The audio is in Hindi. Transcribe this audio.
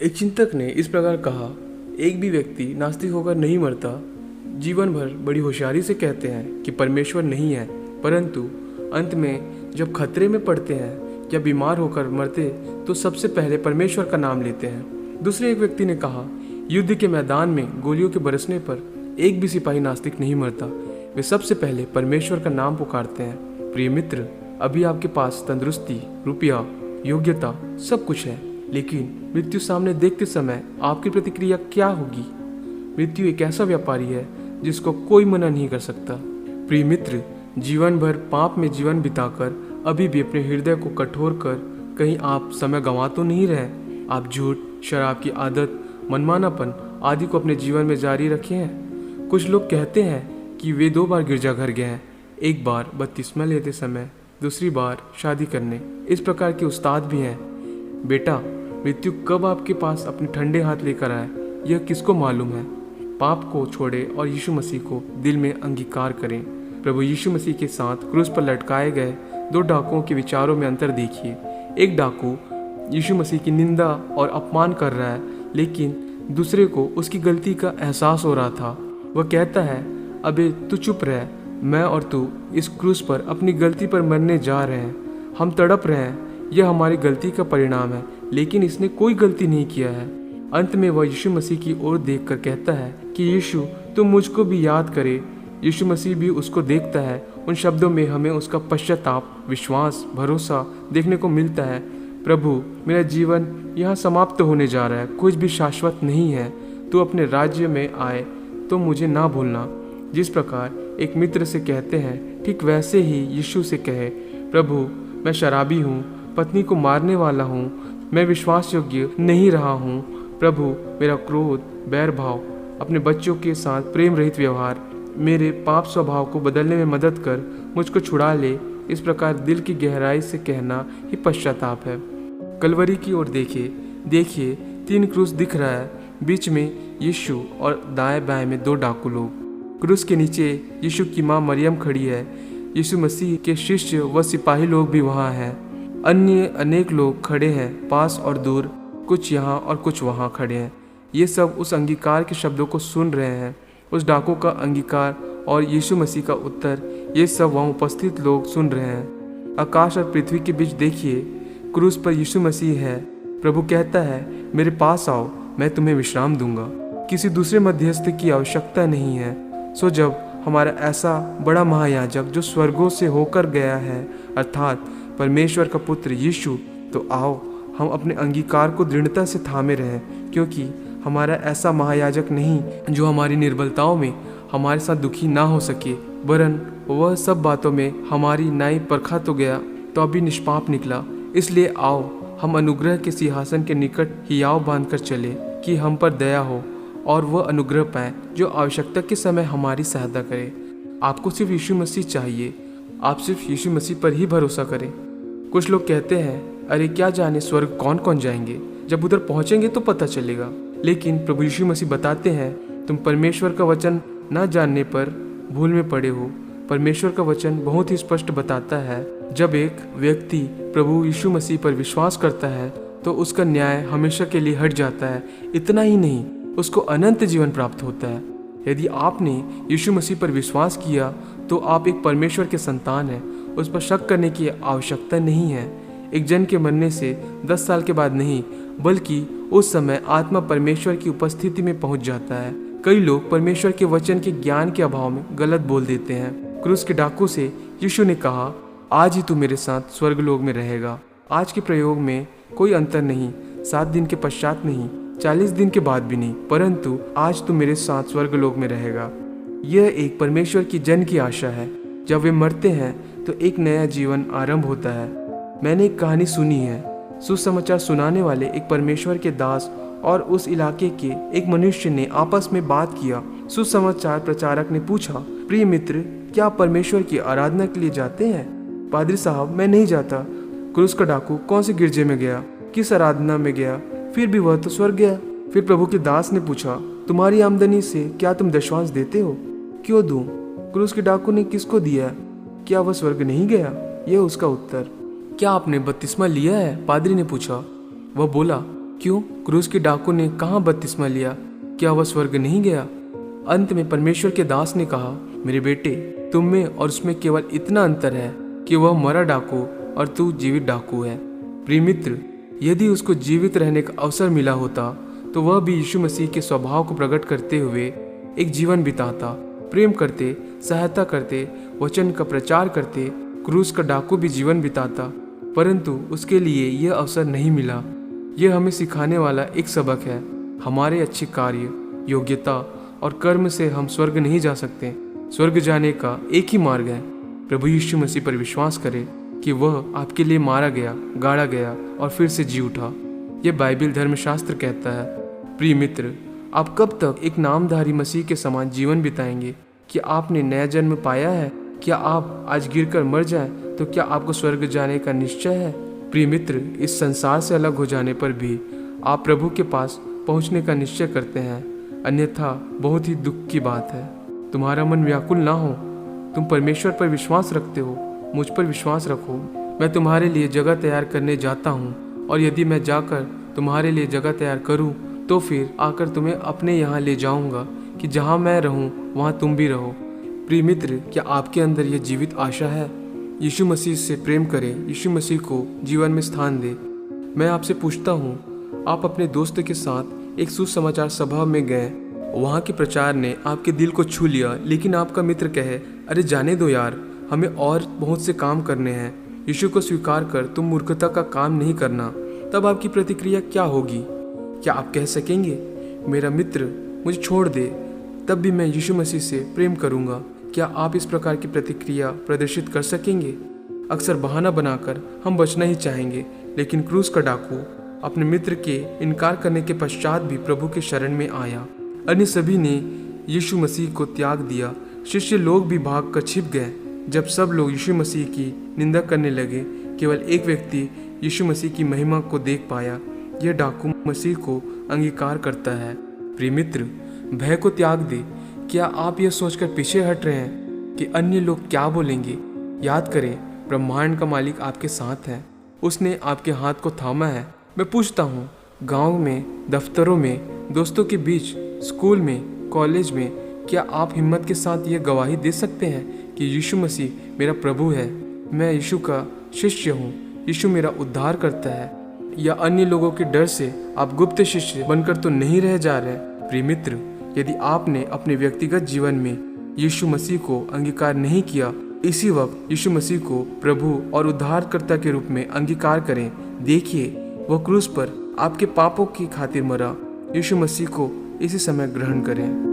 एक चिंतक ने इस प्रकार कहा, एक भी व्यक्ति नास्तिक होकर नहीं मरता। जीवन भर बड़ी होशियारी से कहते हैं कि परमेश्वर नहीं है, परंतु अंत में जब खतरे में पड़ते हैं या बीमार होकर मरते तो सबसे पहले परमेश्वर का नाम लेते हैं। दूसरे एक व्यक्ति ने कहा, युद्ध के मैदान में गोलियों के बरसने पर एक भी सिपाही नास्तिक नहीं मरता, वे सबसे पहले परमेश्वर का नाम पुकारते हैं। प्रिय मित्र, अभी आपके पास तंदुरुस्ती, रुपया, योग्यता सब कुछ है, लेकिन मृत्यु सामने देखते समय आपकी प्रतिक्रिया क्या होगी? मृत्यु एक ऐसा व्यापारी है जिसको कोई मना नहीं कर सकता। प्रिय मित्र, जीवन भर पाप में जीवन बिताकर अभी भी अपने हृदय को कठोर कर कहीं आप समय गंवा तो नहीं रहे? आप झूठ, शराब की आदत, मनमानापन आदि को अपने जीवन में जारी रखे हैं। कुछ लोग कहते हैं कि वे 2 बार गिरजाघर गए हैं, एक बार बपतिस्मा लेते समय, दूसरी बार शादी करने। इस प्रकार के उस्ताद भी हैं। बेटा, मृत्यु कब आपके पास अपने ठंडे हाथ लेकर आए यह किसको मालूम है? पाप को छोड़े और यीशु मसीह को दिल में अंगीकार करें। प्रभु यीशु मसीह के साथ क्रूस पर लटकाए गए 2 डाकुओं के विचारों में अंतर देखिए। एक डाकू यीशु मसीह की निंदा और अपमान कर रहा है, लेकिन दूसरे को उसकी गलती का एहसास हो रहा था। वह कहता है, अबे तू चुप रह, मैं और तू इस क्रूस पर अपनी गलती पर मरने जा रहे हैं। हम तड़प रहे हैं, यह हमारी गलती का परिणाम है, लेकिन इसने कोई गलती नहीं किया है। अंत में वह यीशु मसीह की ओर देखकर कहता है कि यीशु, तुम मुझको भी याद करे। यीशु मसीह भी उसको देखता है। उन शब्दों में हमें उसका पश्चाताप, विश्वास, भरोसा देखने को मिलता है। प्रभु, मेरा जीवन यहाँ समाप्त होने जा रहा है, कुछ भी शाश्वत नहीं है। तू अपने राज्य में आए तो मुझे ना भूलना। जिस प्रकार एक मित्र से कहते हैं, ठीक वैसे ही यीशु से कहे, प्रभु, मैं शराबी हूँ, पत्नी को मारने वाला हूँ, मैं विश्वास योग्य नहीं रहा हूँ। प्रभु, मेरा क्रोध, बैर भाव, अपने बच्चों के साथ प्रेम रहित व्यवहार, मेरे पाप स्वभाव को बदलने में मदद कर, मुझको छुड़ा ले। इस प्रकार दिल की गहराई से कहना ही पश्चाताप है। कलवरी की ओर देखिए 3 क्रूस दिख रहा है, बीच में यीशु और दाएं बाएं में 2 डाकू लोग। क्रूस के नीचे यीशु की माँ मरियम खड़ी है। यीशु मसीह के शिष्य व सिपाही लोग भी वहाँ हैं। अन्य अनेक लोग खड़े हैं, पास और दूर, कुछ यहाँ और कुछ वहाँ खड़े हैं। ये सब उस अंगीकार के शब्दों को सुन रहे हैं, उस डाकू का अंगीकार और यीशु मसीह का उत्तर, ये सब वहाँ उपस्थित लोग सुन रहे हैं। आकाश और पृथ्वी के बीच देखिए, क्रूस पर यीशु मसीह है। प्रभु कहता है, मेरे पास आओ, मैं तुम्हें विश्राम दूंगा। किसी दूसरे मध्यस्थ की आवश्यकता नहीं है। सो जब हमारा ऐसा बड़ा महायाजक जो स्वर्गों से होकर गया है, अर्थात परमेश्वर का पुत्र यीशु, तो आओ हम अपने अंगीकार को दृढ़ता से थामे रहें, क्योंकि हमारा ऐसा महायाजक नहीं जो हमारी निर्बलताओं में हमारे साथ दुखी ना हो सके, वरन वह सब बातों में हमारी नाई परखा तो गया तो अभी निष्पाप निकला। इसलिए आओ हम अनुग्रह के सिंहासन के निकट हियाव बांधकर चले कि हम पर दया हो और वह अनुग्रह पाए जो आवश्यकता के समय हमारी सहायता करे। आपको सिर्फ यीशु मसीह चाहिए, आप सिर्फ यीशु मसीह पर ही भरोसा करें। कुछ लोग कहते हैं, अरे क्या जाने स्वर्ग कौन कौन जाएंगे, जब उधर पहुंचेंगे तो पता चलेगा। लेकिन प्रभु यीशु मसीह बताते हैं, तुम परमेश्वर का वचन न जानने पर भूल में पड़े हो। परमेश्वर का वचन बहुत ही स्पष्ट बताता है, जब एक व्यक्ति प्रभु यीशु मसीह पर विश्वास करता है तो उसका न्याय हमेशा के लिए हट जाता है। इतना ही नहीं, उसको अनंत जीवन प्राप्त होता है। यदि आपने यीशु मसीह पर विश्वास किया तो आप एक परमेश्वर के संतान हैं। उस पर शक करने की आवश्यकता नहीं है। एक जन के मरने से 10 साल के बाद नहीं, बल्कि उस समय आत्मा परमेश्वर की उपस्थिति में पहुंच जाता है। कई लोग परमेश्वर के वचन के ज्ञान के अभाव में गलत बोल देते हैं। क्रूस के डाकू से यीशु ने कहा, आज ही तू मेरे साथ स्वर्गलोक में रहेगा। आज के प्रयोग में कोई अंतर नहीं, 7 दिन के पश्चात नहीं, 40 दिन के बाद भी नहीं, परंतु आज तू मेरे साथ स्वर्गलोक में रहेगा। यह एक परमेश्वर की जन की आशा है। जब वे मरते हैं तो एक नया जीवन आरंभ होता है। मैंने एक कहानी सुनी है। सुसमाचार सुनाने वाले एक परमेश्वर के दास और उस इलाके के एक मनुष्य ने आपस में बात किया। सुसमाचार प्रचारक ने पूछा, प्रिय मित्र, क्या आप परमेश्वर की आराधना के लिए जाते हैं? पादरी साहब, मैं नहीं जाता। क्रूस का डाकू कौन से गिरजे में गया, किस आराधना में गया, फिर भी वह तो स्वर्ग गया। फिर प्रभु के दास ने पूछा, तुम्हारी आमदनी से क्या तुम दशवांश देते हो? क्यों दूं? क्रूस के डाकू ने किसको दिया? क्या वह स्वर्ग नहीं गया? यह उसका उत्तर। क्या आपने बपतिस्मा लिया है? पादरी ने पूछा। वह बोला, क्यों? क्रूस के डाकू ने कहाँ बपतिस्मा लिया? क्या वह स्वर्ग नहीं गया? अंत में परमेश्वर के दास ने कहा, मेरे बेटे, तुम में और उसमें केवल इतना अंतर है कि वह मरा डाकू और तू जीवित डाकू है। प्रिय मित्र, यदि उसको जीवित रहने का अवसर मिला होता तो वह भी यीशु मसीह के स्वभाव को प्रकट करते हुए एक जीवन बिताता, प्रेम करते, सहायता करते, वचन का प्रचार करते। क्रूस का डाकू भी जीवन बिताता, परंतु उसके लिए यह अवसर नहीं मिला। यह हमें सिखाने वाला एक सबक है। हमारे अच्छे कार्य, योग्यता और कर्म से हम स्वर्ग नहीं जा सकते। स्वर्ग जाने का एक ही मार्ग है, प्रभु यीशु मसीह पर विश्वास करें कि वह आपके लिए मारा गया, गाड़ा गया और फिर से जी उठा। यह बाइबल धर्मशास्त्र कहता है। प्रिय मित्र, आप कब तक एक नामधारी मसीह के समान जीवन बिताएंगे? क्या आपने नया जन्म पाया है? क्या आप आज गिरकर मर जाएं तो क्या आपको स्वर्ग जाने का निश्चय है? प्रिय मित्र, इस संसार से अलग हो जाने पर भी आप प्रभु के पास पहुंचने का निश्चय करते हैं, अन्यथा बहुत ही दुख की बात है। तुम्हारा मन व्याकुल ना हो। तुम परमेश्वर पर विश्वास रखते हो, मुझ पर विश्वास रखो। मैं तुम्हारे लिए जगह तैयार करने जाता हूँ, और यदि मैं जाकर तुम्हारे लिए जगह तैयार करूँ तो फिर आकर तुम्हें अपने यहाँ ले जाऊँगा कि जहाँ मैं रहूँ वहाँ तुम भी रहो। प्रिय मित्र, क्या आपके अंदर यह जीवित आशा है? यीशु मसीह से प्रेम करें, यीशु मसीह को जीवन में स्थान दें। मैं आपसे पूछता हूँ, आप अपने दोस्त के साथ एक सुसमाचार सभा में गए, वहाँ के प्रचार ने आपके दिल को छू लिया, लेकिन आपका मित्र कहे, अरे जाने दो यार, हमें और बहुत से काम करने हैं, यीशु को स्वीकार कर तुम मूर्खता का काम नहीं करना। तब आपकी प्रतिक्रिया क्या होगी? क्या आप कह सकेंगे, मेरा मित्र मुझे छोड़ दे, तब भी मैं यीशु मसीह से प्रेम करूँगा? क्या आप इस प्रकार की प्रतिक्रिया प्रदर्शित कर सकेंगे? अक्सर बहाना बनाकर हम बचना ही चाहेंगे, लेकिन क्रूस का डाकू अपने मित्र के इनकार करने के पश्चात भी प्रभु के शरण में आया। अन्य सभी ने यीशु मसीह को त्याग दिया। शिष्य लोग भी भाग कर छिप गए। जब सब लोग यीशु मसीह की निंदा करने लगे, केवल एक व्यक्ति यीशु मसीह की महिमा को देख पाया। यह डाकू मसीह को अंगीकार करता है। प्रिय मित्र, भय को त्याग दे। क्या आप यह सोचकर पीछे हट रहे हैं कि अन्य लोग क्या बोलेंगे? याद करें, ब्रह्मांड का मालिक आपके साथ है। उसने आपके हाथ को थामा है। मैं पूछता हूँ, गांव में, दफ्तरों में, दोस्तों के बीच, स्कूल में, कॉलेज में, क्या आप हिम्मत के साथ यह गवाही दे सकते हैं कि यीशु मसीह मेरा प्रभु है, मैं यीशु का शिष्य हूँ, यीशु मेरा उद्धार करता है? या अन्य लोगों के डर से आप गुप्त शिष्य बनकर तो नहीं रह जा रहे? प्रिय मित्र, यदि आपने अपने व्यक्तिगत जीवन में यीशु मसीह को अंगीकार नहीं किया, इसी वक्त यीशु मसीह को प्रभु और उद्धारकर्ता के रूप में अंगीकार करें। देखिए, वह क्रूस पर आपके पापों की खातिर मरा। यीशु मसीह को इसी समय ग्रहण करें।